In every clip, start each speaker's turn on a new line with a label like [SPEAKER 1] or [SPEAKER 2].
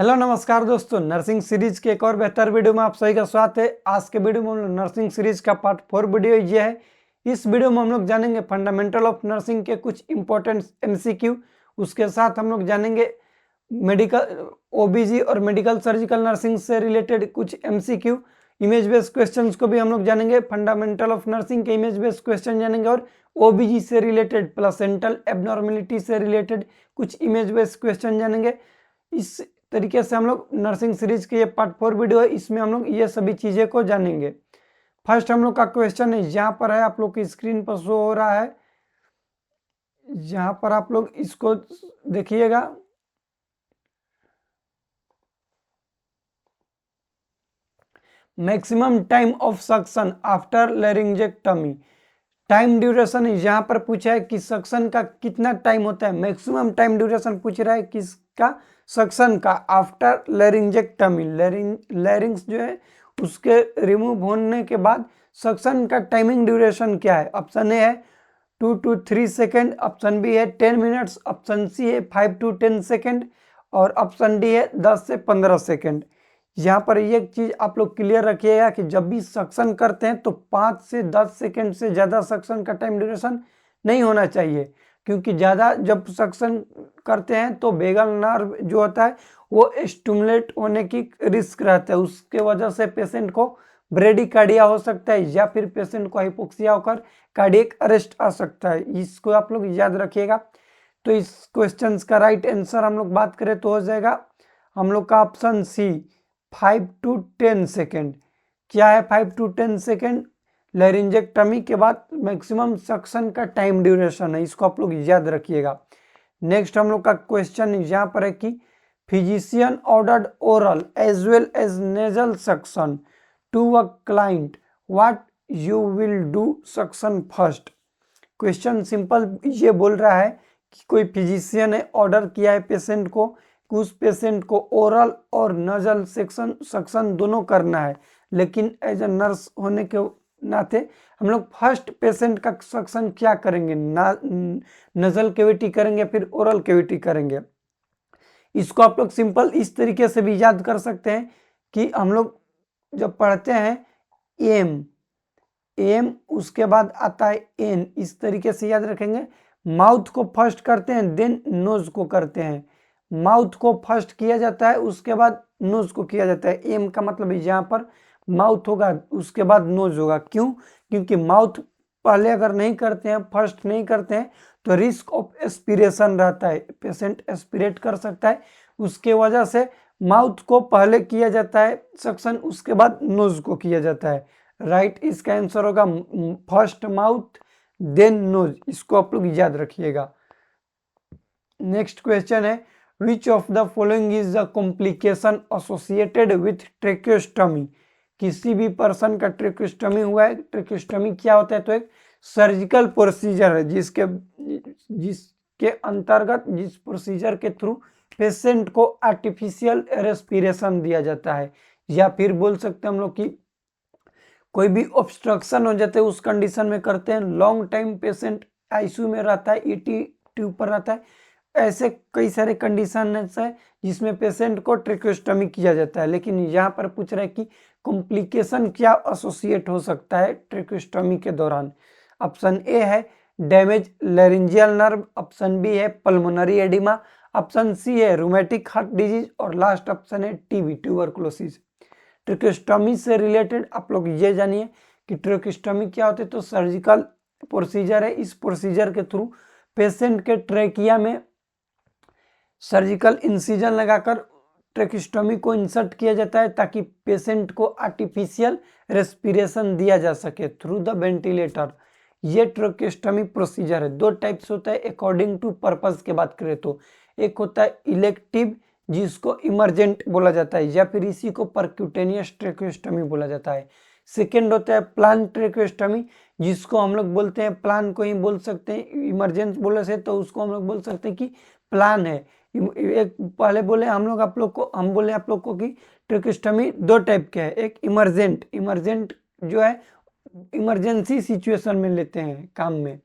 [SPEAKER 1] Hello नमस्कार दोस्तों, nursing series के एक और बेहतर वीडियो में आप सभी का स्वागत है। आज के वीडियो में हम लोग नर्सिंग सीरीज का पार्ट 4 वीडियो ये है। इस वीडियो में हम लोग जानेंगे फंडामेंटल ऑफ नर्सिंग के कुछ इंपॉर्टेंट एमसीक्यू। उसके साथ हम लोग जानेंगे मेडिकल ओबीजी और मेडिकल सर्जिकल नर्सिंग से रिलेटेड कुछ एमसीक्यू। इमेज बेस्ड क्वेश्चंस को भी हम लोग जानेंगे। फंडामेंटल ऑफ नर्सिंग के इमेज बेस्ड क्वेश्चन जानेंगे और ओबीजी से रिलेटेड प्लेसेंटल एब्नॉर्मेलिटी से रिलेटेड कुछ इमेज बेस्ड क्वेश्चन जानेंगे। इस तरीके से हम लोग नर्सिंग सीरीज के ये पार्ट 4 वीडियो है, इसमें हम लोग ये सभी चीजें को जानेंगे। फर्स्ट हम लोग का क्वेश्चन है, यहाँ पर है, आप लोग की स्क्रीन पर शो हो रहा है। यहाँ पर आप लोग इसको देखिएगा। Maximum time of suction after laryngectomy. Time duration यहाँ पर पूछा है कि सक्शन का कितना टाइम होता है। मैक्सिमम टाइम ड्यूरेशन पूछ रहा है किसका, सक्शन का, आफ्टर लैरिंजेक्टमी। लैरिंग्स जो है उसके रिमूव होने के बाद सक्शन का टाइमिंग ड्यूरेशन क्या है। ऑप्शन ए है 2 to 3 सेकेंड, ऑप्शन बी है 10 मिनट्स, ऑप्शन सी है 5 to 10 सेकेंड और ऑप्शन डी है 10 से 15 सेकेंड। यहाँ पर एक चीज आप लोग क्लियर रखिएगा कि जब भी सक्शन करते हैं तो 5 से 10 सेकेंड से ज्यादा सक्शन का टाइम ड्यूरेशन नहीं होना चाहिए, क्योंकि ज्यादा जब सक्शन करते हैं तो वेगल नर्व जो होता है वो स्टिमुलेट होने की रिस्क रहता है। उसके वजह से पेशेंट को ब्रेडिकार्डिया हो सकता है या फिर पेशेंट को हाइपोक्सिया होकर कार्डियक अरेस्ट आ सकता है। इसको आप लोग याद रखिएगा। तो इस क्वेश्चन का राइट आंसर हम लोग बात करें तो हो जाएगा हम लोग का ऑप्शन सी, 5 to 10 सेकेंड। क्या है 5 to 10 सेकेंड? लैरिंजेक्टमी के बाद मैक्सिमम सक्शन का टाइम ड्यूरेशन है, इसको आप लोग याद रखिएगा। नेक्स्ट हम लोग का क्वेश्चन यहाँ पर है कि physician ordered oral as well as nasal suction to a client, what you will do suction first. Question simple ये बोल रहा है कि कोई फिजिशियन ने ऑर्डर किया है पेशेंट को कि उस पेशेंट को ओरल और नजल सक्शन दोनों करना है, लेकिन एज ए नर्स होने के नाते हम लोग फर्स्ट पेशेंट का सक्शन क्या करेंगे, नजल कैविटी करेंगे फिर ओरल कैविटी करेंगे। इसको आप लोग सिंपल इस तरीके से भी याद कर सकते हैं कि हम लोग जब पढ़ते हैं एम उसके बाद आता है एन, इस तरीके से याद रखेंगे। माउथ को फर्स्ट करते हैं देन नोज को करते हैं। माउथ को फर्स्ट किया जाता है उसके बाद नोज को किया जाता है। एम का मतलब यहाँ पर माउथ होगा उसके बाद नोज होगा। क्यों? क्योंकि माउथ पहले अगर नहीं करते हैं, फर्स्ट नहीं करते हैं तो रिस्क ऑफ एस्पिरेशन रहता है, पेशेंट एस्पिरेट कर सकता है। उसके वजह से माउथ को पहले किया जाता है सक्शन, उसके बाद नोज को किया जाता है। राइट, इसका आंसर होगा फर्स्ट माउथ देन नोज। इसको आप लोग याद रखिएगा। नेक्स्ट क्वेश्चन है, which of the following is the complication associated with tracheostomy. किसी भी पर्सन का ट्रेकियोस्टमी हुआ है। ट्रेकियोस्टमी क्या होता है? तो एक सर्जिकल प्रोसीजर है जिसके अंतर्गत, जिस प्रोसीजर के थ्रू पेशेंट को आर्टिफिशियल रेस्पिरेशन दिया जाता है, या फिर बोल सकते हैं हम लोग कि कोई भी ऑब्स्ट्रक्शन हो जाते हैं उस कंडीशन में करते हैं। लॉन्ग टाइम पेशेंट आईसीयू में रहता है, ईटी ट्यूब पर रहता है, ऐसे कई सारे कंडीशन है जिसमें पेशेंट को ट्रेकियोस्टमी किया जाता है। लेकिन यहाँ पर पूछ रहा है कि कॉम्प्लिकेशन क्या एसोसिएट हो सकता है ट्रेकियोस्टमी के दौरान। ऑप्शन ए है damage laryngeal nerve, option B है पल्मोनरी एडिमा, ऑप्शन सी है रूमेटिक हार्ट डिजीज और लास्ट ऑप्शन है टीबी, ट्यूबरकुलोसिस। ट्रेकियोस्टमी से रिलेटेड आप लोग ये जानिए कि ट्रेकियोस्टमी क्या होती है। तो सर्जिकल प्रोसीजर है। इस प्रोसीजर के थ्रू पेशेंट के ट्रेकिया में सर्जिकल इंसिजन लगाकर ट्रेकियोस्टमी को इंसर्ट किया जाता है ताकि पेशेंट को आर्टिफिशियल रेस्पिरेशन दिया जा सके थ्रू द वेंटिलेटर। ये ट्रेकियोस्टमी प्रोसीजर है। दो टाइप्स होता है अकॉर्डिंग टू पर्पस के बात करें तो। एक होता है इलेक्टिव जिसको इमरजेंट बोला जाता है, या फिर इसी को परक्यूटेनियस ट्रेकियोस्टमी बोला जाता है। सेकेंड होता है प्लान ट्रेकियोस्टमी जिसको हम लोग बोलते हैं, प्लान को ही बोल सकते हैं, इमरजेंट बोले से तो उसको हम लोग बोल सकते हैं कि प्लान है। एक पहले बोले हम लोग आप लोग को, हम बोले आप लोग को कि ट्रेकियोस्टमी दो टाइप के है। एक इमरजेंट जो है इमरजेंसी सिचुएशन में लेते हैं काम में,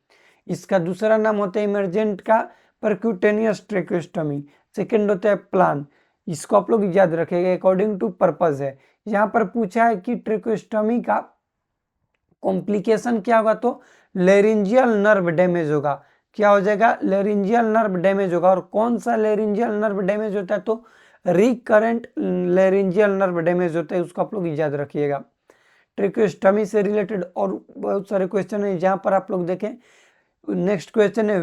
[SPEAKER 1] इसका दूसरा नाम होता है इमरजेंट का परक्यूटेनियस ट्रेकियोस्टमी। सेकेंड होता है प्लान। इसको आप लोग याद रखेंगे, अकॉर्डिंग टू पर्पज है। यहाँ पर पूछा है कि ट्रेकोस्टमी का कॉम्प्लिकेशन क्या होगा, तो लेरिंजियल नर्व डैमेज होगा। क्या हो जाएगा, लेरिंजियल नर्व डैमेज होगा। और कौन सा लेरिंजियल नर्व डैमेज होता है, तो रिकरेंट लेरिंजियल नर्व डैमेज होता है, उसको आप लोग याद रखिएगा। ट्रेकोस्टमी से रिलेटेड और बहुत सारे क्वेश्चन है जहाँ पर आप लोग देखें। नेक्स्ट क्वेश्चन है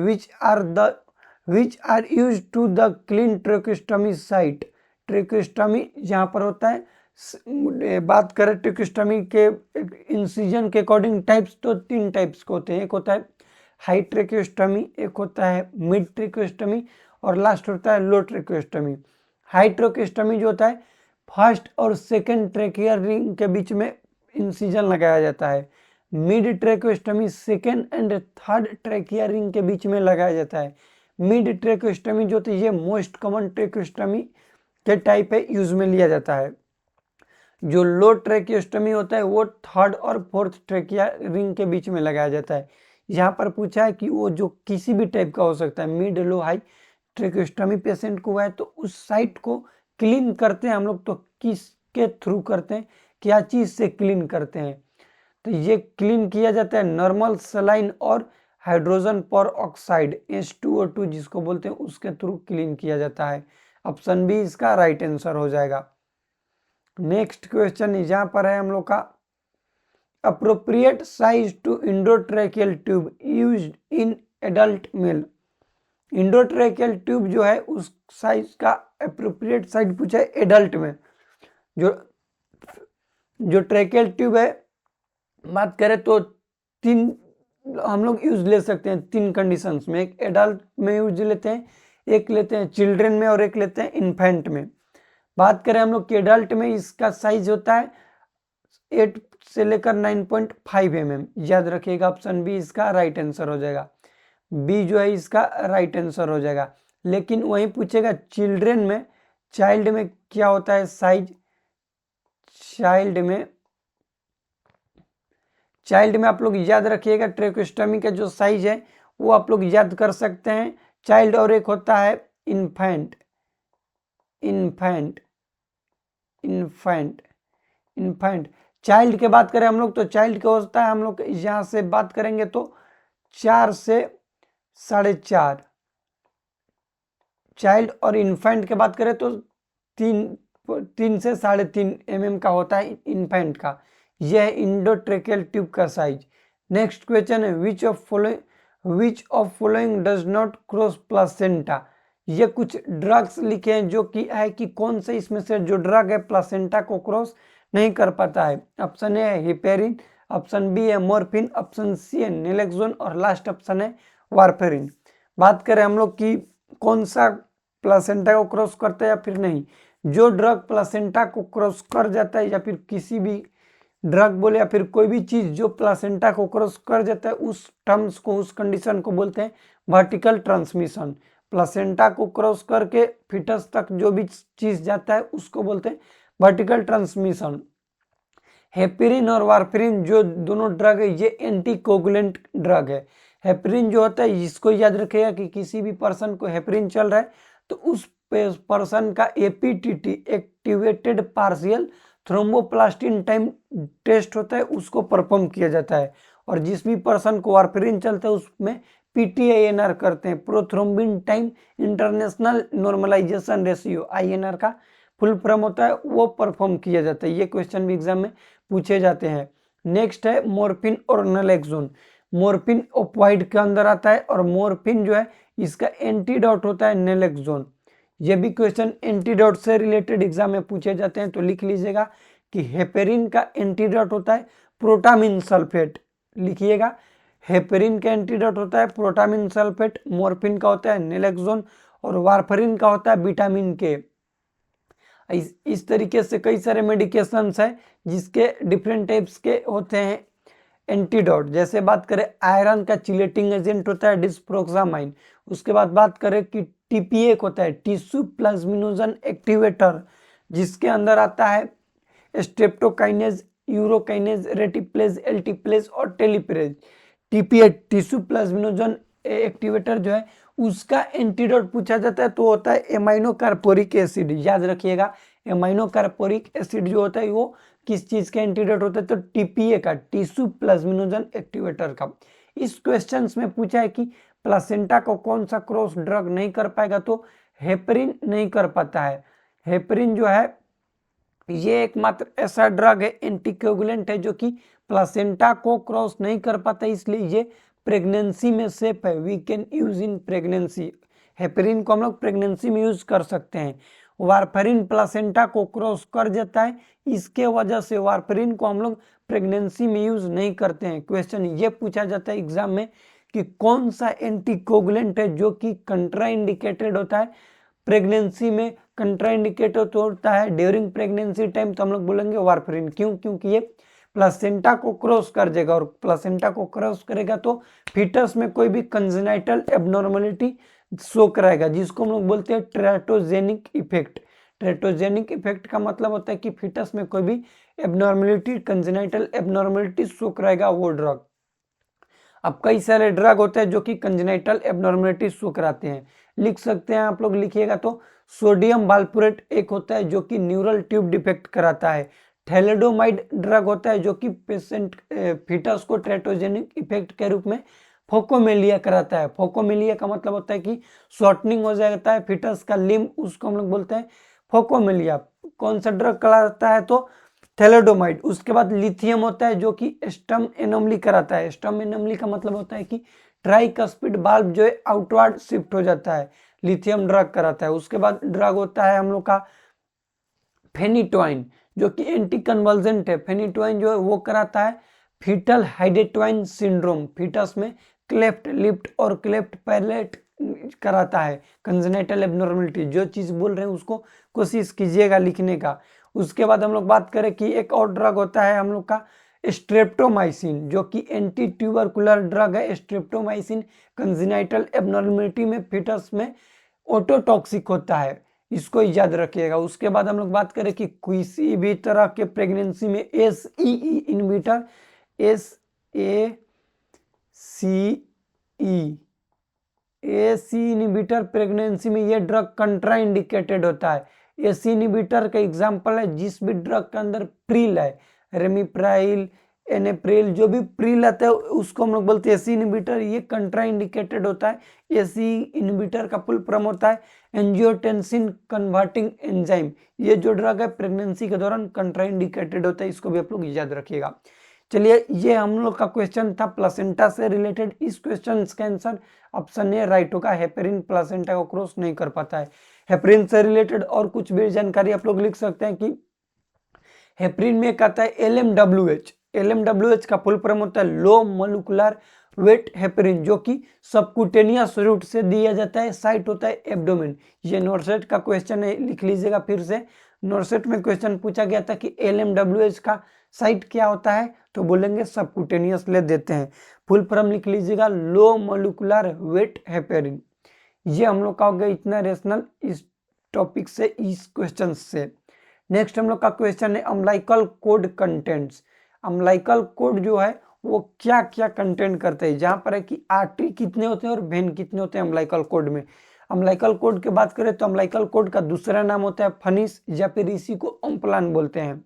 [SPEAKER 1] which are use to the clean tracheostomy site. Tracheostomy जहाँ पर होता है, बात करें ट्रेकोस्टमी के इंसिजन के अकॉर्डिंग टाइप्स, तो 3 टाइप्स के होते हैं। एक होता है हाई ट्रेकोस्टमी, एक होता है मिड ट्रेकोस्टमी, और लास्ट होता है लो ट्रेकोस्टमी। हाई ट्रेकोस्टमी जो होता है, फर्स्ट और सेकंड ट्रेकियर रिंग के बीच में इंसिजन लगाया जाता है। Mid tracheostomy second and third tracheal ring के बीच में लगाया जाता है। मिड ट्रेकोस्टमी जो होती है, ये मोस्ट कॉमन ट्रेकोस्टमी के टाइप है, यूज में लिया जाता है। जो लो ट्रेकियोस्टमी होता है वो थर्ड और फोर्थ ट्रेकिया रिंग के बीच में लगाया जाता है। यहाँ पर पूछा है कि वो जो किसी भी टाइप का हो सकता है, मिड लो हाई ट्रेकियोस्टमी पेशेंट को हुआ है, तो उस साइट को क्लीन करते हैं हम लोग, तो किसके थ्रू करते हैं, क्या चीज से क्लीन करते हैं, तो ये क्लीन किया जाता है नॉर्मल सलाइन और हाइड्रोजन पर ऑक्साइड H2O2 जिसको बोलते हैं, उसके थ्रू क्लीन किया जाता है। ऑप्शन बी इसका राइट आंसर हो जाएगा। नेक्स्ट क्वेश्चन यहाँ पर है हम लोग का, appropriate size to endotracheal tube used in adult male. Endotracheal tube जो है उस साइज का अप्रोप्रिएट साइज पूछा है एडल्ट में। जो ट्रैकियल ट्यूब है, बात करें तो 3 हम लोग यूज ले सकते हैं 3 कंडीशंस में। एक एडल्ट में यूज लेते हैं, एक लेते हैं चिल्ड्रन में, और एक लेते हैं इन्फेंट में। बात करें हम लोग कि एडल्ट में इसका साइज होता है 8 से लेकर 9.5 mm। याद रखिएगा, ऑप्शन बी इसका राइट आंसर हो जाएगा। बी जो है इसका राइट आंसर हो जाएगा। लेकिन वही पूछेगा चिल्ड्रन में, चाइल्ड में क्या होता है साइज। चाइल्ड में आप लोग याद रखिएगा ट्रेकोस्टमी का जो साइज है वो आप लोग याद कर सकते हैं, चाइल्ड, और एक होता है इन्फेंट। चाइल्ड के बात करें हम लोग, तो चाइल्ड का होता है, हम लोग यहाँ से बात करेंगे तो 4 से 4.5। चाइल्ड और इन्फेंट के बात करें तो 3 से 3.5 mm का होता है इन्फेंट का। यह इंडोट्रेकियल ट्यूब का साइज। नेक्स्ट क्वेश्चन है which of following does not cross placenta. ये कुछ ड्रग्स लिखे हैं जो कि है कि कौन से इसमें से जो ड्रग है प्लासेंटा को क्रॉस नहीं कर पाता है। ऑप्शन ए है हिपेरिन, ऑप्शन बी है मॉर्फिन, ऑप्शन सी है नेलेक्सोन, और लास्ट ऑप्शन है वारफेरिन। बात करें हम लोग कि कौन सा प्लासेंटा को क्रॉस करता है या फिर नहीं, जो ड्रग प्लासेंटा को क्रॉस कर जाता है, या फिर किसी भी ड्रग बोले या फिर कोई भी चीज जो प्लासेंटा को क्रॉस कर जाता है, उस टर्म्स को, उस कंडीशन को बोलते हैं वर्टिकल ट्रांसमिशन। प्लासेंटा को क्रॉस करके फिटस तक जो भी चीज जाता है उसको बोलते हैं वर्टिकल ट्रांसमिशन। हेपेरिन और वारफेरिन जो दोनों ड्रग है ये एंटीकोगुलेंट ड्रग है। हेपेरिन जो होता है, इसको याद रखिएगा कि किसी भी पर्सन को हेपेरिन चल रहा है तो उस पर्सन का APTT activated partial thromboplastin time test होता है, उसको परफॉर्म किया जाता है। और जिस भी पर्सन को वारफेरिन चलता है उसमें PTINR करते हैं, prothrombin time international normalisation ratio, INR का फुल फॉर्म होता है, वो परफॉर्म किया जाता है। ये क्वेश्चन भी एग्जाम में पूछे जाते हैं। नेक्स्ट है मॉर्फिन और नलेक्सोन। मॉर्फिन ओपियोइड के अंदर आता है और मॉर्फिन जो है इसका एंटीडोट होता है नेलेक्सोन। ये भी क्वेश्चन एंटीडोट से रिलेटेड एग्जाम में पूछे जाते हैं, तो लिख लीजिएगा कि हेपेरिन का एंटीडोट होता है प्रोटामिन सल्फेट। लिखिएगा, हेपेरिन का एंटीडोट होता है प्रोटामिन सल्फेट, मॉर्फिन का होता है नेलेक्सोन, और वारफेरिन का होता है विटामिन के। इस तरीके से कई सारे मेडिकेशंस है जिसके डिफरेंट टाइप्स के होते हैं एंटीडोट। जैसे बात करें आयरन का चिलेटिंग एजेंट होता है डिस्प्रोक्सामाइन। उसके बाद बात करें कि TPA होता है टिश्यू प्लाज्मिनोजन एक्टिवेटर, जिसके अंदर आता है स्ट्रेप्टोकाइनेज, यूरोकाइनेज, रेटिप्लेज, एल्टिप्लेज और टेलिप्लेज। TPA टिश्यू प्लाज्मिनोजन एक्टिवेटर जो है उसका एंटीडोट पूछा जाता है तो होता है एमाइनो कार्पोरिक एसिड। याद रखिएगा, एमाइनो कार्पोरिक एसिड जो होता है वो किस चीज का एंटीडोट होता है, तो टीपीए का, टिश्यू प्लाज्मिनोजन एक्टिवेटर का। इस क्वेश्चन में पूछा है कि प्लासेंटा को कौन सा क्रॉस ड्रग नहीं कर पाएगा, तो हेपरिन नहीं कर पाता है। हेपरिन जो है ये एकमात्र ऐसा ड्रग है, एंटीकोगुलेंट है, जो कि प्लासेंटा को क्रॉस नहीं कर पाता, इसलिए ये प्रेगनेंसी में सेफ है। We can use in pregnancy. Heparin को हम लोग प्रेगनेंसी में यूज कर सकते हैं। वारफरिन प्लासेंटा को क्रॉस कर जाता है, इसके वजह से वारफरिन को हम लोग प्रेगनेंसी में यूज नहीं करते हैं। क्वेश्चन ये पूछा जाता है एग्जाम में कि कौन सा एंटीकोगुलेंट है जो कि कंट्राइंडिकेटेड होता है प्रेगनेंसी में। कंट्राइंडिकेटेड होता है ड्यूरिंग प्रेगनेंसी टाइम, तो हम लोग बोलेंगे वारफरिन। क्यों? क्योंकि ये प्लासेंटा को क्रॉस कर जाएगा, और प्लासेंटा को क्रॉस करेगा तो फीटस में कोई भी कंजेनाइटल एबनॉर्मलिटी शो कराएगा, जिसको हम लोग बोलते हैं ट्रेटोजेनिक इफेक्ट। ट्रेटोजेनिक इफेक्ट का मतलब होता है कि फीटस में कोई भी एबनॉर्मलिटी, कंजेनाइटल एबनॉर्मलिटी शो कराएगा वो ड्रग। अब कई सारे ड्रग होते हैं जो कि कंजेनाइटल एबनॉर्मलिटी शो कराते हैं, लिख सकते हैं आप लोग, लिखिएगा तो सोडियम वाल्प्रोएट एक होता है जो कि न्यूरल ट्यूब डिफेक्ट कराता है। थैलेडोमाइड ड्रग होता है जो कि पेशेंट फीटस को ट्रेटोजेनिक इफेक्ट के रूप में फोकोमेलिया कराता है। फोकोमेलिया का मतलब होता है कि शॉर्टनिंग हो जाता है फीटस का लिम्ब, उसको हम लोग बोलते हैं फोकोमेलिया। कौन सा ड्रग कराता है, तो थैलेडोमाइड। उसके बाद लिथियम होता है जो कि स्टम एनोमली कराता है। स्टम एनोमली का मतलब होता है कि ट्राइकस्पिड बाल्ब जो है आउटवर्ड शिफ्ट हो जाता है, लिथियम ड्रग कराता है। उसके बाद ड्रग होता है हम लोग का फेनिटोइन, जो कि एंटी कन्वर्जेंट है। फेनिटोइन जो है वो कराता है फीटल हाइडेटोइन सिंड्रोम, फीटस में क्लेफ्ट लिप्ट और क्लेफ्ट पैलेट कराता है, कंजेनिटल एबनॉर्मलिटी। जो चीज बोल रहे हैं उसको कोशिश कीजिएगा लिखने का। उसके बाद हम लोग बात करें कि एक और ड्रग होता है हम लोग का स्ट्रेप्टोमाइसिन, जो कि एंटी ट्यूबरकुलर ड्रग है। स्ट्रेप्टोमाइसिन कंजेनिटल एबनॉर्मलिटी में फीटस में ओटोटॉक्सिक होता है, इसको याद रखिएगा। उसके बाद हम लोग बात करें कि किसी भी तरह के प्रेगनेंसी में SEE inhibitor, SACE inhibitor pregnancy में ये ड्रग कंट्राइंडिकेटेड होता है। एसी इनहिबिटर का एग्जांपल है जिस भी ड्रग के अंदर प्रिल है, रेमिप्राइल, एनेप्रिल, जो भी प्रिल आता है उसको हम लोग बोलते हैं एसी इनहिबिटर। ये कंट्राइंडिकेटेड होता है। एसी इनहिबिटर का फुल फॉर्म होता है एंजियोटेंसिन कन्वर्टिंग एंजाइम। ये जो ड्रग है प्रेगनेंसी के दौरान कंट्राइंडिकेटेड होता है, इसको भी आप लोग याद रखिएगा। चलिए, ये हम लोग का क्वेश्चन था प्लासेंटा से रिलेटेड। इस क्वेश्चन का आंसर ऑप्शन ए राइट होगा, हेपरिन प्लासेंटा को क्रॉस नहीं कर पाता है। हेपरिन से रिलेटेड और कुछ भी जानकारी आप लोग लिख सकते हैं कि हेपरिन में कहता है LMWH। LMWH का फुल फॉर्म होता है लो मोलिकुलर वेट हेपरिन, जो कि सबक्यूटेनियस रूट से दिया जाता है, साइट होता है एब्डोमेन। ये नॉर्सेट का क्वेश्चन है, लिख लीजिएगा फिर से। नॉर्सेट में क्वेश्चन पूछा गया था कि LMWH का साइट क्या होता है, तो बोलेंगे सबक्यूटेनियस, ले देते हैं। फुल फॉर्म लिख लीजिएगा लो मोलिकुलर वेट हेपरिन। ये हम लोग का हो गया इतना रेशनल इस टॉपिक से, इस क्वेश्चन से। नेक्स्ट हम लोग का क्वेश्चन है umbilical code contents. Umbilical code जो है वो क्या क्या कंटेंट करते हैं, जहां पर है कि आर्टरी कितने होते हैं और वेन कितने होते हैं अम्लाइकल कोड में। अम्लाइकल कोड की बात करें तो अम्लाइकल कोड का दूसरा नाम होता है फनिस, या फिर इसी को ओम्प्लान बोलते हैं।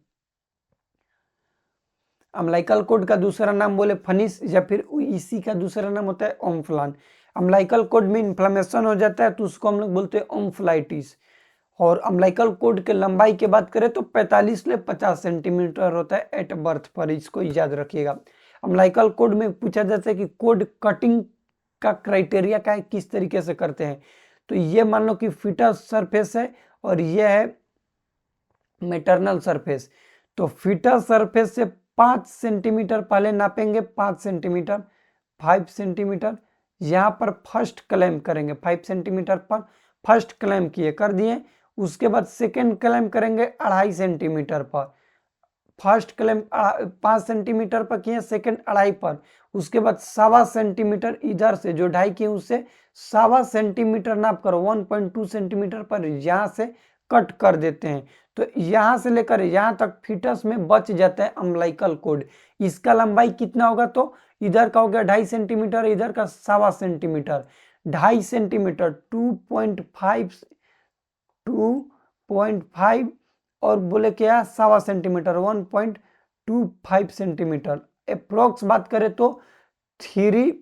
[SPEAKER 1] अम्लाइकल कोड का दूसरा नाम बोले फनिस, या फिर इसी का दूसरा नाम होता है ओम्फ्लान। अम्लाइकल कोड में इन्फ्लेमेशन हो जाता है तो उसको हम लोग बोलते हैं ओम्फलाइटिस। और अम्लाइकल कोड के लंबाई की बात करें तो 45 से 50 सेंटीमीटर होता है एट बर्थ पर, इसको याद रखिएगा। अम्लाइकल कोड में पूछा जाता है कि कोड कटिंग का क्राइटेरिया क्या है, किस तरीके से करते हैं। तो ये मान लो कि फीटस सरफेस है और ये है मेटरनल सरफेस। तो फीटस सरफेस से 5 सेंटीमीटर पहले नापेंगे, 5 सेंटीमीटर, 5 सेंटीमीटर, यहाँ पर फर्स्ट क्लैम्प करेंगे। 5 सेंटीमीटर पर फर्स्ट क्लैम्प किए, कर दिए। उसके बाद सेकेंड क्लैम्प करेंगे 2.5 सेंटीमीटर पर। फर्स्ट क्लैम्प 5 सेंटीमीटर पर किए, सेकेंड 2.5 पर। उसके बाद 1.25 सेंटीमीटर इधर से जो 2.5 किए उससे 1.25 सेंटीमीटर नाप कर 1.2 सेंटीमीटर पर यहाँ से कट कर देते हैं। तो यहाँ से लेकर यहाँ तक फीटस में बच जाता है अम्लाइकल कोड। इसका लंबाई कितना होगा, तो इधर का हो गया 2.5 सेंटीमीटर, इधर का 1.25 सेंटीमीटर। 2.5 सेंटीमीटर 2.5 और बोले क्या 1.25 सेंटीमीटर 1.25 सेंटीमीटर। अप्रोक्स बात करें तो 3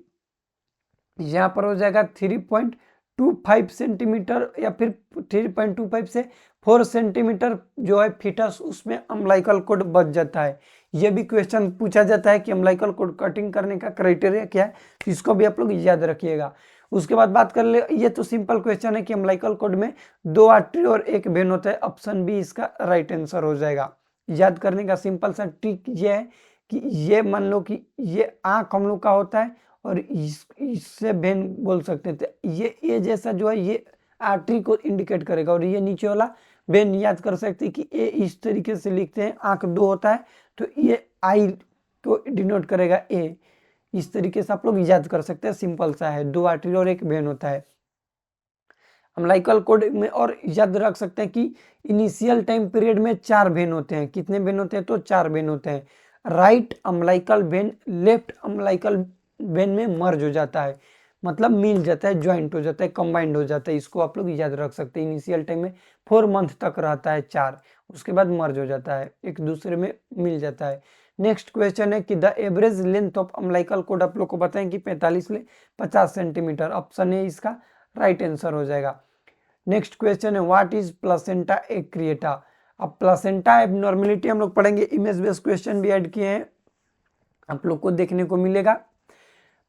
[SPEAKER 1] यहाँ पर हो जाएगा 3.25 सेंटीमीटर या फिर 3.25 से 4 सेंटीमीटर जो है फीटस उसमें अम्लाइकल कोड बच जाता है। ये भी क्वेश्चन पूछा जाता है कि अम्लाइकल कोड कटिंग करने का क्राइटेरिया क्या है, इसको भी आप लोग याद रखिएगा। उसके बाद बात कर ले, ये तो सिंपल क्वेश्चन है कि अम्लाइकल कोड में 2 आर्टरी और 1 वेन होता है, ऑप्शन बी इसका राइट आंसर हो जाएगा। याद करने का सिंपल सा ट्रिक ये है कि ये मान लो कि ये आंख हम लोग का होता है और इससे वेन बोल सकते थे, ये जैसा जो है ये आर्टरी को इंडिकेट करेगा और ये नीचे वाला वेन याद कर सकते हैं कि ए इस तरीके से लिखते हैं, आंख 2 होता है तो ये आई को डिनोट करेगा ए, इस तरीके से आप लोग याद कर सकते हैं। सिंपल सा है, 2 आर्टरी और 1 वेन होता है अम्लाइकल कोड में। और याद रख सकते हैं कि इनिशियल टाइम पीरियड में 4 वेन होते हैं। कितने वेन होते हैं? तो 4 वेन होते हैं। Right umbilical when left umbilical when में मर्ज हो जाता है, मतलब मिल जाता है, ज्वाइंट हो जाता है, कंबाइंड हो जाता है। इसको आप लोग याद रख सकते हैं। इनिशियल टाइम में 4 मंथ तक रहता है 4, उसके बाद मर्ज हो जाता है, एक दूसरे में मिल जाता है। नेक्स्ट क्वेश्चन है कि the average length of umbilical code आप लोग को बताएं कि 45 से 50 सेंटीमीटर, ऑप्शन ए इसका राइट आंसर हो जाएगा। नेक्स्ट क्वेश्चन है व्हाट इज प्लासेंटा एक्रिएटा। अब प्लासेंटा एबनॉर्मेलिटी हम लोग पढ़ेंगे, इमेज बेस्ड क्वेश्चन भी ऐड किए हैं, आप लोग को देखने को मिलेगा।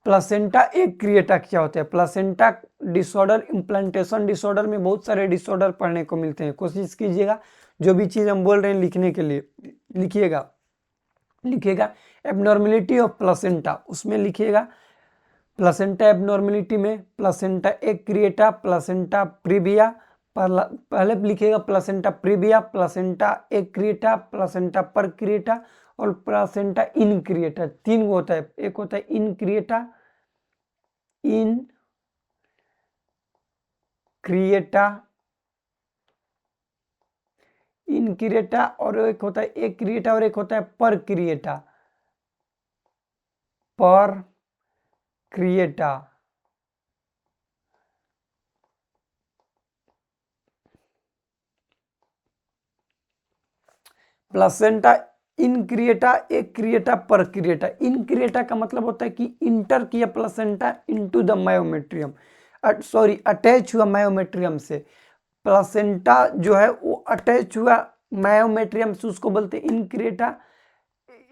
[SPEAKER 1] प्लासेंटा एक्रिएटा क्या होता है? प्लासेंटा डिसऑर्डर, इम्प्लांटेशन डिसऑर्डर में बहुत सारे डिसऑर्डर पढ़ने को मिलते हैं। कोशिश कीजिएगा जो भी चीज हम बोल रहे हैं लिखने के लिए लिखिएगा एबनॉर्मेलिटी ऑफ प्लासेंटा, उसमें लिखिएगा प्लासेंटा एबनॉर्मेलिटी में प्लासेंटा एक्रिएटा, प्लासेंटा प्रीविया, पहले लिखिएगा प्लासेंटा प्रीविया, प्लासेंटा एक्रिएटा, प्लासेंटा परक्रिएटा और प्लासेंटा इनक्रिएटा। 3 होता है, एक होता है इनक्रिएटा और एक होता है एक्रिएटा और एक होता है परक्रिएटा। प्लासेंटा इनक्रिएटा, एक्रिएटा, परक्रिएटा। इनक्रिएटा का मतलब होता है कि इंटर किया placenta into the myometrium, sorry attach हुआ मायोमेट्रियम से। प्लासेंटा जो है वो अटैच हुआ मायोमेट्रियम से, उसको बोलते हैं इनक्रिएटा।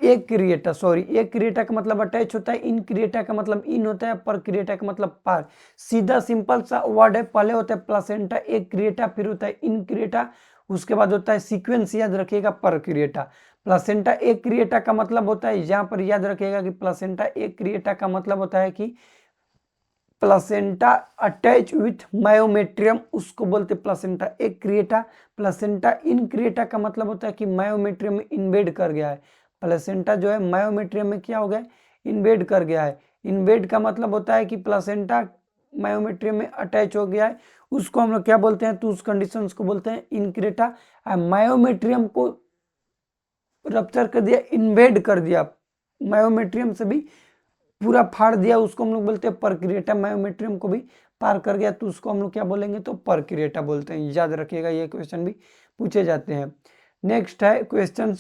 [SPEAKER 1] एक्रिएटा, सॉरी एक्रिएटा का मतलब अटैच होता है, इनक्रिएटा का मतलब इन होता है, परक्रिएटा का मतलब पार। सीधा सिंपल सा वर्ड है, पहले होता है प्लासेंटा एक्रिएटा, फिर होता है इनक्रिएटा, उसके बाद होता है सीक्वेंस याद रखिएगा परक्रिएटा। प्लासेंटा एक्रिएटा का मतलब होता है, यहाँ पर याद रखिएगा कि प्लासेंटा एक्रिएटा का मतलब होता है कि प्लासेंटा अटैच विथ मायोमेट्रियम, उसको बोलते प्लासेंटा एक्रिएटा। प्लासेंटा इनक्रिएटा का मतलब होता है कि मायोमेट्रियम में इन्वेड कर गया है। प्लासेंटा जो है मायोमेट्रियम में क्या हो गया? इन्वेड कर गया है। इन्वेड का मतलब होता है कि प्लासेंटा मायोमेट्रियम में अटैच हो गया है, उसको हम लोग क्या बोलते हैं? तो उस कंडीशन को बोलते हैं इनक्रिएटा। मायोमेट्रियम को रप्चर कर दिया, इन्वेड कर दिया, मायोमेट्रियम से भी पूरा फाड़ दिया, उसको हम लोग बोलते हैं परक्रिएटा। मायोमेट्रियम को भी पार कर गया तो उसको हम लोग क्या बोलेंगे? तो परक्रिएटा बोलते हैं। याद रखिएगा, ये क्वेश्चन भी पूछे जाते हैं। नेक्स्ट है क्वेश्चन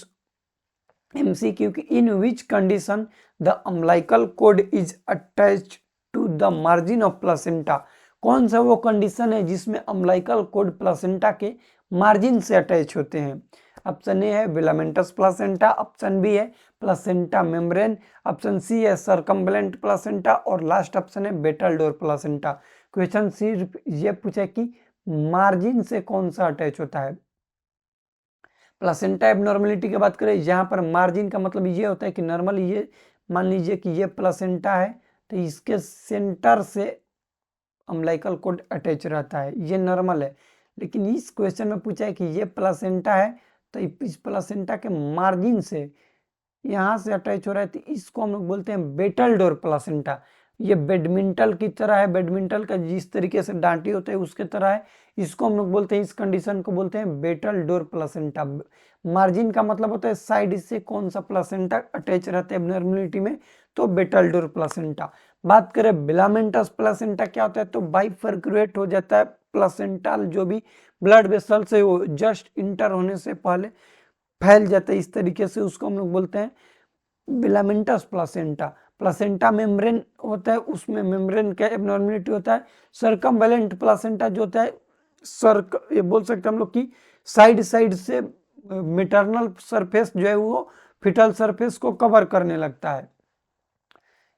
[SPEAKER 1] MCQ की in which condition the umbilical cord is attached to the margin of placenta. कौन सा वो कंडीशन है जिसमें अम्लाइकल कोड प्लासेंटा के मार्जिन से अटैच होते हैं? ऑप्शन ए है विलामेंटस प्लासेंटा, ऑप्शन बी है प्लासेंटा मेम्ब्रेन, ऑप्शन सी है सर्कम्बलेंट प्लासेंटा और लास्ट ऑप्शन है बेटलडोर प्लासेंटा। क्वेश्चन सिर्फ ये पूछा कि मार्जिन से कौन सा अटैच होता है। प्लासेंटा एबनॉर्मलिटी की बात करें, यहाँ पर मार्जिन का मतलब ये होता है कि नॉर्मल ये मान लीजिए कि ये प्लासेंटा है तो इसके सेंटर से अम्लाइकल कोड अटैच रहता है, ये नॉर्मल है। लेकिन इस क्वेश्चन में पूछा है कि ये प्लासेंटा है तो इस प्लासेंटा के मार्जिन से यहाँ से अटैच हो रहा है, तो इसको हम लोग बोलते हैं बेटलडोर प्लासेंटा। ये बैडमिंटन की तरह है, बैडमिंटन का जिस तरीके से डांटी होता है उसके तरह है, इसको हम लोग बोलते हैं, इस कंडीशन को बोलते हैं बेटलडोर प्लासेंटा। मार्जिन का मतलब होता है साइड से कौन सा प्लासेंटा अटैच रहता है एबनॉर्मलिटी में, तो बेटलडोर प्लासेंटा। बात करें बिलामेंटस प्लासेंटा क्या होता है, तो बाइफर्कुएट हो जाता है प्लासेंटल जो भी ब्लड वेसल से वो जस्ट इंटर होने से पहले फैल जाता है, इस तरीके से उसको हम लोग बोलते हैं बिलामेंटस प्लासेंटा। प्लासेंटा मेम्ब्रेन होता है, उसमें मेम्ब्रेन का एबनॉर्मलिटी होता है। सर्कमवेलेंट प्लासेंटा जो होता है ये बोल सकते हैं हम लोग कि साइड साइड से मेटरनल सरफेस जो है वो फिटल सरफेस को कवर करने लगता है।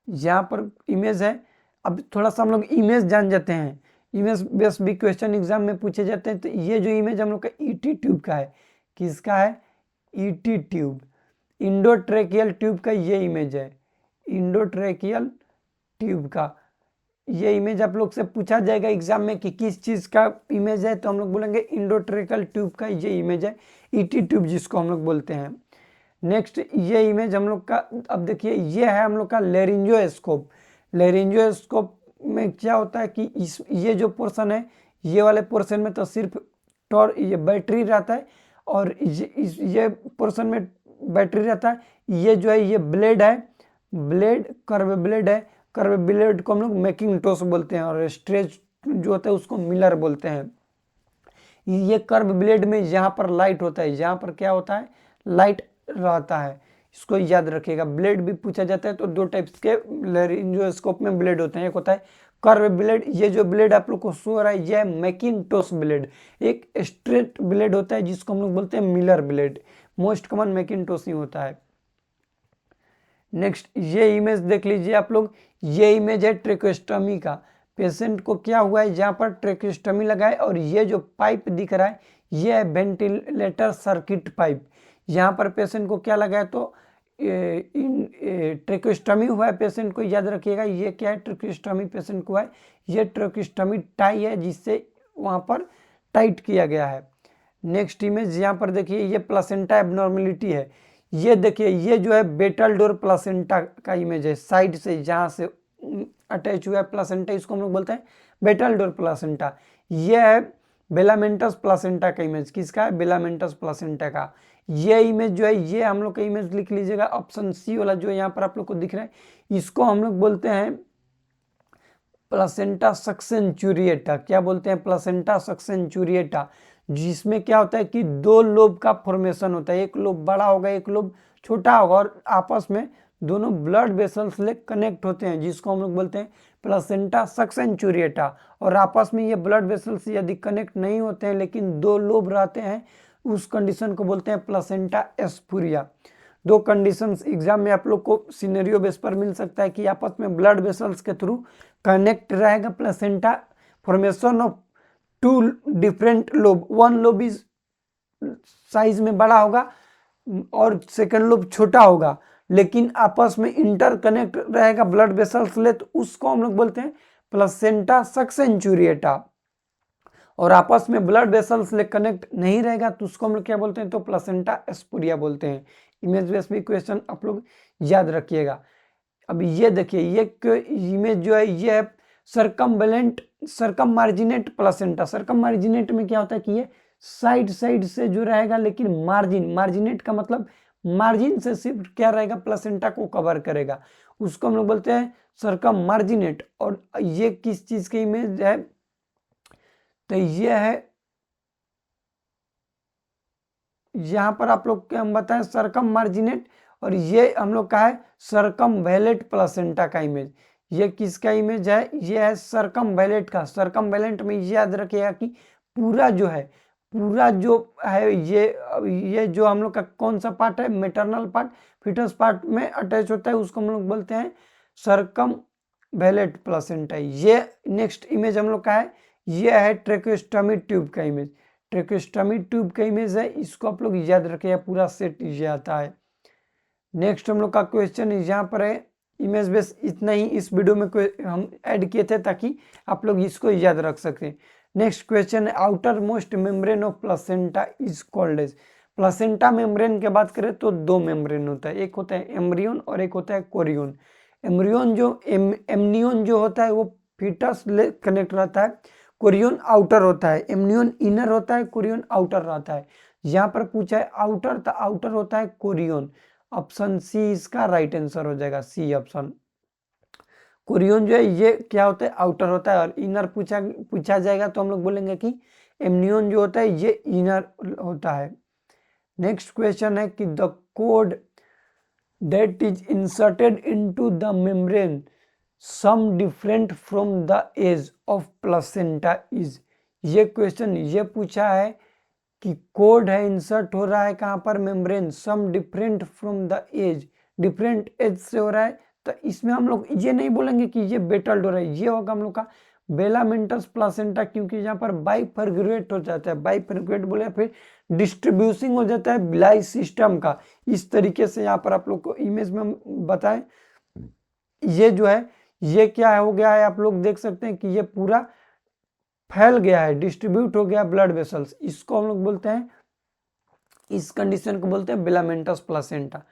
[SPEAKER 1] यहाँ पर इमेज है, अब थोड़ा सा हम लोग इमेज जान जाते हैं। इमेज बेस भी क्वेश्चन एग्जाम में पूछे जाते हैं। तो ये जो इमेज हम लोग का ईटी ट्यूब का है, किसका है, ईटी ट्यूब, इंडोट्रेकियल ट्यूब का ये इमेज है, इंडोट्रेकियल ट्यूब का ये इमेज आप लोग से पूछा जाएगा एग्जाम में कि किस चीज का इमेज है, तो हम लोग बोलेंगे इंडोट्रेकियल ट्यूब का ये इमेज है, ईटी ट्यूब जिसको हम लोग बोलते हैं। नेक्स्ट ये इमेज हम लोग का, अब देखिए ये है हम लोग का लेरिंजियोस्कोप। लेरिंजियोस्कोप में क्या होता है कि ये जो पोर्शन है, ये वाले पोर्शन में तो सिर्फ ये बैटरी रहता है, और ये पोर्शन में बैटरी रहता है। ये जो है ये ब्लेड है, ब्लेड कर्व ब्लेड है, कर्व ब्लेड को हम लोग मैकिंटोश बोलते हैं, और स्ट्रेच जो होता है उसको मिलर बोलते हैं। ये कर्व ब्लेड में यहाँ पर लाइट होता है, यहाँ पर क्या होता है, लाइट रहता है, इसको याद रखिएगा। ब्लेड भी पूछा जाता है तो दो टाइप्स के लेरिंजियोस्कोप में ब्लेड होते हैं, एक होता है कर्व ब्लेड, ये जो ब्लेड आप लोग को शो हो रहा है ये है मैकिंटोश ब्लेड। एक स्ट्रेट ब्लेड होता है जिसको हम लोग बोलते हैं Miller blade, most common Macintosh ही होता है। नेक्स्ट ये इमेज देख लीजिए आप लोग, ये इमेज है ट्रेकोस्टमी का। पेशेंट को क्या हुआ है, जहाँ पर ट्रेकोस्टमी लगा है, और ये जो पाइप दिख रहा है ये है वेंटिलेटर सर्किट पाइप। यहाँ पर पेशेंट को क्या लगा है, तो ट्रेकोस्टमी हुआ है पेशेंट को, याद रखिएगा ये क्या है, ट्रेकोस्टमी पेशेंट को है, ये ट्रेकोस्टमी टाई है जिससे वहाँ पर टाइट किया गया है। नेक्स्ट इमेज यहाँ पर देखिए, ये प्लासेंटा एबनॉर्मेलिटी है। ये देखिए ये जो है बेटल डोर प्लासेंटा का इमेज है, साइड से जहाँ से अटैच हुआ है प्लासेंटा, इसको हम लोग बोलते हैं बेटल डोर प्लासेंटा। ये है बेलामेंटस प्लासेंटा का इमेज, किसका है, बेलामेंटस प्लासेंटा का। ये इमेज जो है, ये हम लोग का इमेज लिख लीजिएगा, ऑप्शन सी वाला जो यहाँ पर आप लोग को दिख रहा है, इसको हम लोग बोलते हैं प्लासेंटा सक्सेंचुरिएटा। क्या बोलते हैं, प्लासेंटा सक्सेंचुरिएटा, जिसमें क्या होता है कि दो लोब का फॉर्मेशन होता है, एक लोब बड़ा होगा एक लोब छोटा होगा, और आपस में दोनों ब्लड वेसल्स से कनेक्ट होते हैं, जिसको हम लोग बोलते हैं प्लासेंटा सक्सेंचुरिएटा। और आपस में ये ब्लड वेसल्स यदि कनेक्ट नहीं होते हैं लेकिन दो लोब रहते हैं, उस कंडीशन को बोलते हैं प्लासेंटा एस्पुरिया। दो कंडीशंस एग्जाम में आप लोग को सिनेरियो बेस पर मिल सकता है कि आपस में ब्लड वेसल्स के थ्रू कनेक्ट रहेगा placenta, formation of two different lobe, one lobe is size में बड़ा होगा और सेकंड लोब छोटा होगा, लेकिन आपस में इंटरकनेक्ट रहेगा ब्लड वेसल्स ले, तो उसको हम लोग बोलते हैं प्लासेंटा सक्सेंचुरिएटा। और आपस में ब्लड वेसल्स ले कनेक्ट नहीं रहेगा तो उसको हम लोग क्या बोलते हैं, तो प्लासेंटा एस्पुरिया बोलते हैं। इमेज बेस भी क्वेश्चन आप लोग याद रखिएगा। अब ये देखिए, ये इमेज जो है ये है सरकम मार्जिनेट प्लासेंटा। सरकम मार्जिनेट में क्या होता है कि ये साइड साइड से जो रहेगा, लेकिन मार्जिनेट का मतलब मार्जिन से सिर्फ क्या रहेगा, प्लासेंटा को कवर करेगा, उसको हम लोग बोलते हैं सरकम मार्जिनेट। और ये किस चीज की इमेज है, तो ये है यहाँ पर आप लोग के हम बताएं सरकम मार्जिनेट, और ये हम लोग का है सरकम वैलेट प्लासेंटा का इमेज। ये किसका इमेज है, ये है सरकम वैलेट का। सरकम वैलेट में ये याद रखिएगा कि पूरा जो है, पूरा जो है ये जो हम लोग का कौन सा पार्ट है, मेटरनल पार्ट फिटस पार्ट में अटैच होता है, उसको हम लोग बोलते हैं सरकम वैलेट प्लासेंटा। ये नेक्स्ट इमेज हम लोग का है, ये है ट्रेकोस्टमी ट्यूब का इमेज। ट्रेकोस्टमी ट्यूब का इमेज है, इसको आप लोग याद रखिए, पूरा सेट ये आता है। नेक्स्ट हम लोग का क्वेश्चन यहाँ पर है, इमेज बेस इतना ही इस वीडियो में हम ऐड किए थे ताकि आप लोग इसको याद रख सकें। नेक्स्ट क्वेश्चन है, outer most membrane of placenta is called as. Placenta membrane के बात करें तो दो मेम्ब्रेन होता है, एक होता है एम्ब्रियोन और एक होता है कोरियोन। एम्ब्रियोन जो एमनियोन जो होता है वो फीटस ले कनेक्ट रहता है, कोरियोन आउटर होता है। एमनियोन इनर होता है, कोरियोन आउटर रहता है। यहाँ पर पूछा है आउटर, तो आउटर होता है कोरियोन। ऑप्शन सी इसका राइट आंसर हो जाएगा, सी ऑप्शन। कोरियन जो है ये क्या होता है, आउटर होता है, और इनर पूछा जाएगा तो हम लोग बोलेंगे कि एमनियन जो होता है ये इनर होता है। नेक्स्ट क्वेश्चन है कि the cord that is inserted into the membrane some different from the edge of placenta is. ये क्वेश्चन ये पूछा है कि कोड है इंसर्ट हो रहा है कहाँ पर, membrane, some different from the edge, different edge से हो रहा है, तो इसमें हम लोग ये नहीं बोलेंगे कि ये बेटल्ड हो रहा है, ये होगा हम लोग का बेलामेंटस प्लासेंटा, क्योंकि यहाँ पर बाइफरगुएट हो जाता है, बाइफरगुएट बोले फिर डिस्ट्रीब्यूसिंग हो जाता है बिलाई सिस्टम का। इस तरीके से यहाँ पर आप लोग को इमेज में बताएं, ये जो है ये क्या हो गया है, आप लोग देख सकते हैं कि ये पूरा फैल गया है, डिस्ट्रीब्यूट हो गया ब्लड वेसल्स, इसको हम लोग बोलते हैं, इस कंडीशन को बोलते हैं बेलामेंटस प्लासेंटा।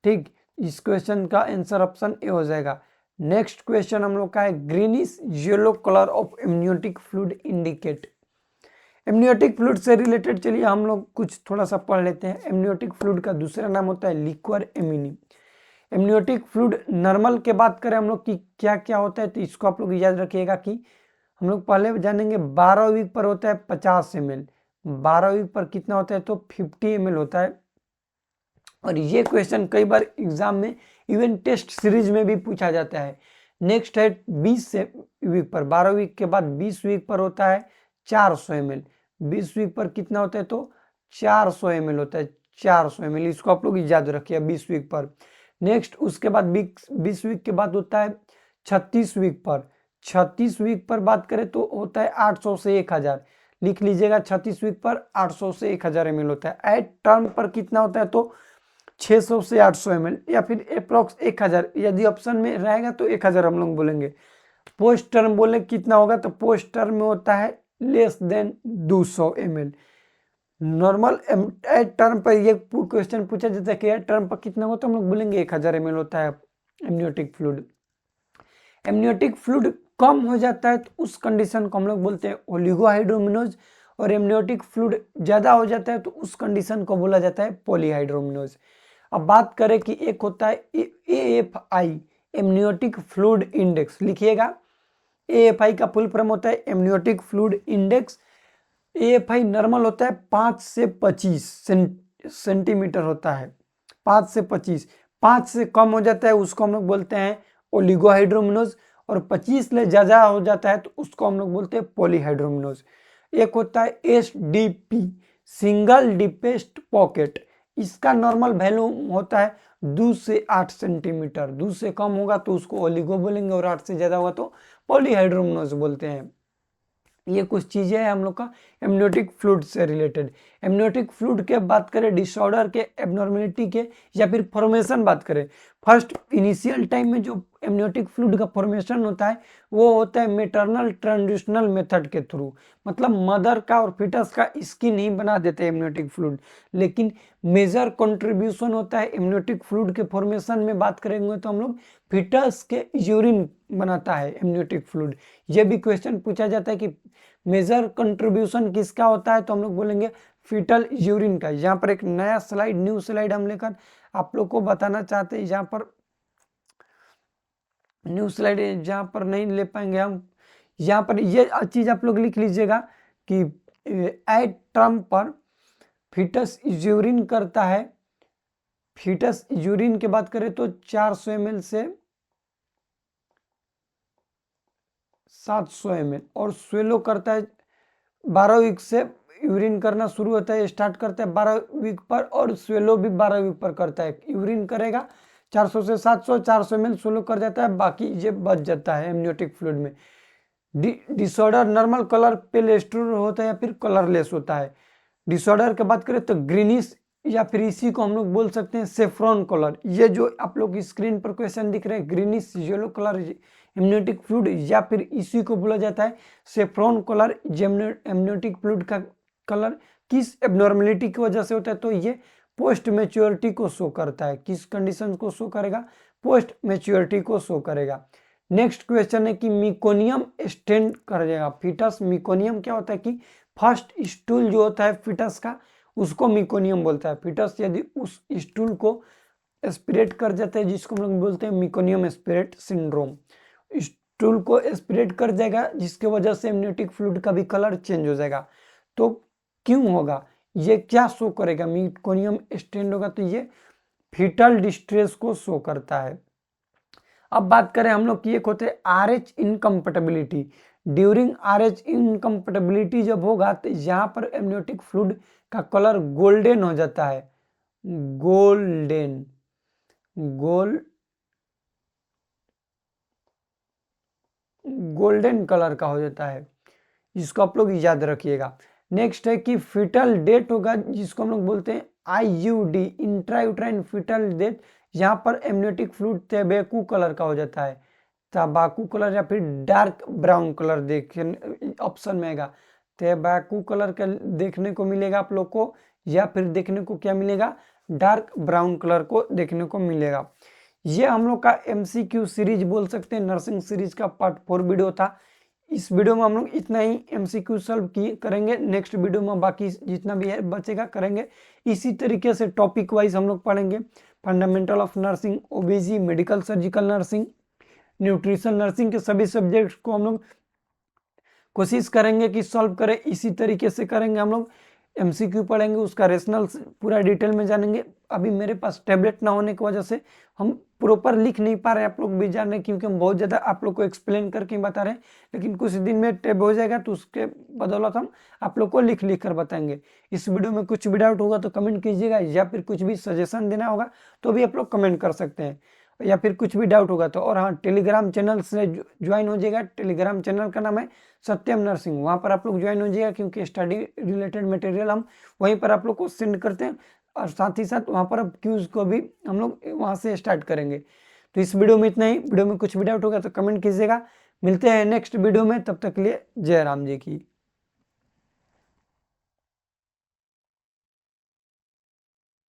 [SPEAKER 1] ठीक, इस क्वेश्चन का आंसर ऑप्शन ए हो जाएगा। नेक्स्ट क्वेश्चन हम लोग का है greenish yellow colour of amniotic fluid indicate. Amniotic fluid से रिलेटेड चलिए हम लोग कुछ थोड़ा सा पढ़ लेते हैं। एमनियोटिक फ्लूइड का दूसरा नाम होता है लिक्वर एमिनी। एमनियोटिक फ्लूइड नॉर्मल के बात करें हम लोग की क्या क्या होता है, तो इसको आप लोग याद रखिएगा कि हम लोग पहले जानेंगे 12 वीक पर होता है 50 ml, 12 वीक पर कितना होता है तो 50 ml होता है। और ये क्वेश्चन कई बार एग्जाम में इवन टेस्ट सीरीज में भी पूछा जाता है। नेक्स्ट है 20 वीक पर, 12 वीक के बाद 20 वीक पर होता है 400 ml, 20 वीक पर कितना होता है तो 400 ml होता है, 400 ml, इसको आप लोग याद रखिए 20 वीक पर। नेक्स्ट उसके बाद 20 वीक के बाद होता है 36 वीक पर, 36 वीक पर बात करें तो होता है 800 से 1000, लिख लीजिएगा 36 वीक पर 800 से 1000 ml होता है। एट टर्म पर कितना होता है तो 600 से 800 ml या फिर अप्रोक्स 1000, यदि ऑप्शन में रहेगा तो 1000 हम लोग बोलेंगे। पोस्ट टर्म बोले कितना होगा तो पोस्ट टर्म में होता है less than 200 ml। Normal at term पर ये क्वेश्चन पूछा जाता है कि एट टर्म पर कितना होगा तो हम लोग बोलेंगे 1000 ml होता है एमनियोटिक फ्लूइड। एमनियोटिक फ्लूइड कम हो जाता है तो उस कंडीशन को हम लोग बोलते हैं ओलिगोहाइड्रोमिनोज, और एमनियोटिक फ्लूइड ज्यादा हो जाता है तो उस कंडीशन को बोला जाता है पॉलीहाइड्रोमिनोज। अब बात करें कि एक होता है AFI एमनियोटिक फ्लूइड इंडेक्स, लिखिएगा AFI का फुल फॉर्म होता है amniotic fluid index. AFI normal होता है 5 से 25 सेंटीमीटर होता है, 5 से 25, 5 से कम हो जाता है उसको हम लोग बोलते हैं ओलिगोहाइड्रोमिनोज, और 25 ले ज्यादा हो जाता है तो उसको हम लोग बोलते हैं पॉलीहाइड्रोमिनोज। एक होता है SDP सिंगल डिपेस्ट पॉकेट, इसका नॉर्मल वैल्यू होता है 2 से 8 सेंटीमीटर, 2 से कम होगा तो उसको ओलिगो बोलेंगे और 8 से ज्यादा होगा तो पॉलीहाइड्रोमिनोज बोलते हैं। ये कुछ चीजें हैं हम लोग का एमनियोटिक फ्लूइड से रिलेटेड। एमनियोटिक फ्लूइड के बात करें डिसऑर्डर के, एबनॉर्मेलिटी के, या फिर फॉर्मेशन बात करें, फर्स्ट इनिशियल टाइम में जो एमनियोटिक फ्लूइड का फॉर्मेशन होता है वो होता है मेटरनल ट्रांजिशनल मेथड के थ्रू, मतलब मदर का और फिटस का स्किन ही बना देते हैं एमनियोटिक फ्लूइड। लेकिन मेजर कंट्रीब्यूशन होता है एमनियोटिक फ्लूइड के फॉर्मेशन में बात करेंगे तो हम लोग फिटस के यूरिन बनाता है एमनियोटिक फ्लूइड। ये भी क्वेश्चन पूछा जाता है कि मेजर कंट्रीब्यूशन किसका होता है तो हम लोग बोलेंगे फीटल यूरिन का। यहाँ पर एक नया स्लाइड, न्यू स्लाइड हम लेकर आप लोग को बताना चाहते हैं, यहाँ पर न्यू स्लाइड जहाँ पर नहीं ले पाएंगे हम, यहाँ पर ये चीज आप लोग लिख लीजिएगा कि एट टर्म पर फीटस यूरिन करता है, फीटस यूरिन की बात करें तो 400 ml से 700 ml, और स्वेलो करता है 12 वीक से यूरिन करना शुरू होता है, स्टार्ट करता है 12 वीक पर, और स्वेलो भी 12 वीक पर करता है। यूरिन करेगा 400 से 700, 400 ml स्वेलो कर जाता है, बाकी ये बच जाता है एमनियोटिक फ्लूइड में। डिसऑर्डर नॉर्मल कलर पेल एस्ट्रोल होता है या फिर कलरलेस होता है। डिसऑर्डर की बात करें तो ग्रीनिश, या फिर इसी को हम लोग बोल सकते हैं सेफ्रॉन कलर। ये जो आप लोग स्क्रीन पर क्वेश्चन दिख रहे हैं greenish yellow colour amniotic fluid, या फिर इसी को बोला जाता है सेफ्रॉन कलर। एमनियोटिक फ्लूइड का कलर किस एबनॉर्मेलिटी की वजह से होता है तो ये पोस्ट मैच्योरिटी को शो करता है। किस कंडीशन को शो करेगा, पोस्ट मैच्योरिटी को शो करेगा। नेक्स्ट क्वेश्चन है कि मिकोनियम स्टेंड करेगा फिटस। मिकोनियम क्या होता है कि फर्स्ट स्टूल जो होता है फिटस का उसको मिकोनियम बोलता है। फिटस यदि उस स्टूल को एस्पिरेट कर जाता है जिसको हम लोग बोलते हैं मिकोनियम एस्पिरेट सिंड्रोम, स्टूल को एस्पिरेट कर जाएगा, जिसके वजह से एमनियोटिक फ्लूइड का भी कलर चेंज हो जाएगा। तो क्यों होगा, ये क्या शो करेगा, मीटकोनियम स्टेंड होगा तो ये फीटल डिस्ट्रेस को शो करता है। अब बात करें हम लोग की एक होते हैं RH incompatibility. During RH incompatibility जब होगा तो यहाँ पर एमनियोटिक फ्लूइड का कलर गोल्डन हो जाता है, गोल्डन गोल्डन कलर का हो जाता है, जिसको आप लोग याद रखिएगा। नेक्स्ट है कि फीटल डेथ होगा, जिसको हम लोग बोलते हैं IUD, इंट्रायूट्राइन फीटल डेथ। यहाँ पर एमनियोटिक फ्लूइड तंबाकू कलर का हो जाता है, तंबाकू कलर या फिर डार्क ब्राउन कलर देखने ऑप्शन में आएगा। तंबाकू कलर का देखने को मिलेगा आप लोग को, या फिर देखने को क्या मिलेगा, डार्क ब्राउन कलर को देखने को मिलेगा। ये हम लोग का MCQ सीरीज बोल सकते हैं, नर्सिंग सीरीज का पार्ट 4 वीडियो था। इस वीडियो में हम लोग इतना ही MCQ सॉल्व करेंगे। नेक्स्ट वीडियो में बाकी जितना भी है बचेगा करेंगे। इसी तरीके से टॉपिक वाइज हम लोग पढ़ेंगे, fundamental of nursing, OBG, medical surgical nursing, nutrition nursing के सभी सब्जेक्ट्स को हम लोग कोशिश करेंगे कि सॉल्व करें। इसी तरीके से करेंगे हम लोग, MCQ पढ़ेंगे, उसका रेशनल पूरा डिटेल में जानेंगे। अभी मेरे पास टैबलेट ना होने की वजह से हम प्रॉपर लिख नहीं पा रहे, आप लोग भी जान रहे हैं, क्योंकि हम बहुत ज़्यादा आप लोग को एक्सप्लेन करके बता रहे हैं। लेकिन कुछ दिन में टैब हो जाएगा तो उसके बदौलत हम आप लोग को लिख कर बताएंगे। इस वीडियो में कुछ भी डाउट होगा तो कमेंट कीजिएगा, या फिर कुछ भी सजेशन देना होगा तो भी आप लोग कमेंट कर सकते हैं, या फिर कुछ भी डाउट होगा तो। और हाँ, टेलीग्राम चैनल से ज्वाइन हो जाएगा। टेलीग्राम चैनल का नाम है सत्यम नर्सिंग, वहाँ पर आप लोग ज्वाइन हो जाइएगा, क्योंकि स्टडी रिलेटेड मटेरियल हम वहीं पर आप लोग को सेंड करते हैं। और साथ ही साथ वहाँ पर अब क्यूज को भी हम लोग वहाँ से स्टार्ट करेंगे। तो इस वीडियो में इतना ही। वीडियो में कुछ भी डाउट होगा तो कमेंट कीजिएगा। मिलते हैं नेक्स्ट वीडियो में, तब तक के लिए जय राम जी की।